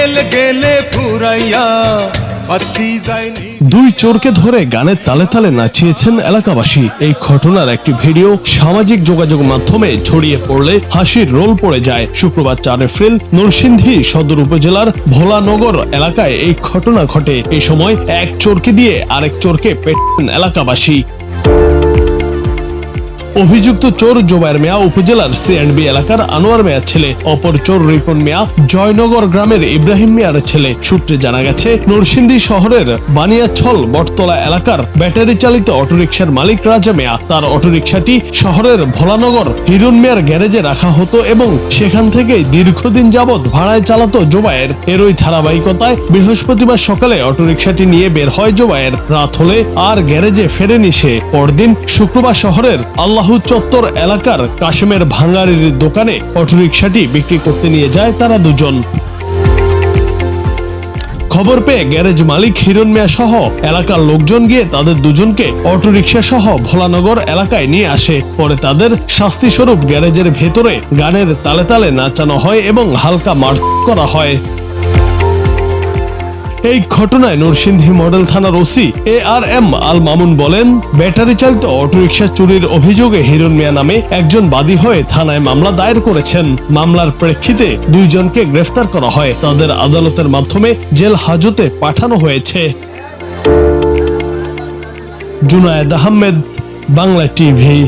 গেলে গেলে ফুরাইয়া দুই চোরকে ধরে গানের তালে তালে নাচিয়েছেন এলাকাবাসী। এই ঘটনার একটি ভিডিও সামাজিক যোগাযোগ মাধ্যমে ছড়িয়ে পড়লে হাসির রোল পড়ে যায়। শুক্রবার 4 এপ্রিল নরসিংদী সদর উপজেলার ভোলানগর এলাকায় এই ঘটনা ঘটে। এই সময় এক চোরকে দিয়ে আরেক চোরকে পেটান এলাকাবাসী। অভিযুক্ত চোর জোবায়ের মিয়া উপজেলার C&B এলাকার আনোয়ার মিয়ার ছেলে, অপর চোর রিপন মিয়া জয়নগর গ্রামের ইব্রাহিম মিয়ার ছেলে। সূত্রে জানা গেছে, নরসিংদী শহরের বানিয়াছল বটতলা এলাকার ব্যাটারি চালিত অটোরিকশার মালিক রাজা মিয়া তার অটোরিকশাটি শহরের ভোলানগর হিরণ মিয়ার গ্যারেজে রাখা হতো এবং সেখান থেকে দীর্ঘদিন যাবৎ ভাড়ায় চালাতো জোবায়ের। এরই ধারাবাহিকতায় বৃহস্পতিবার সকালে অটোরিকশাটি নিয়ে বের হয় জোবায়ের। রাত হলে আর গ্যারেজে ফেরেনি সে। পরদিন শুক্রবার শহরের আল্লাহ চত্বর এলাকার কাশেমের ভাঙ্গারির দোকানে অটোরিকশাটি বিক্রি করতে নিয়ে যায় তারা দুজন। খবর পেয়ে গ্যারেজ মালিক হিরণ মিয়া সহ এলাকার লোকজন গিয়ে তাদের দুজনকে অটোরিকশা সহ ভোলানগর এলাকায় নিয়ে আসে। পরে তাদের শাস্তি স্বরূপ গ্যারেজের ভেতরে গানের তালে তালে নাচানো হয় এবং হালকা মারধর করা হয়। এই ঘটনায় নরসিংদী মডেল থানার ওসি ARM আল মামুন বলেন, ব্যাটারি চালিত অটোরিকশা চুরির অভিযোগে হিরণ মিয়া নামে একজন বাদী হয়ে থানায় মামলা দায়ের করেছেন। মামলার প্রেক্ষিতে দুইজনকে গ্রেফতার করা হয়। তাদের আদালতের মাধ্যমে জেল হাজতে পাঠানো হয়েছে। জুনায়েদ আহমেদ, বাংলা টিভি।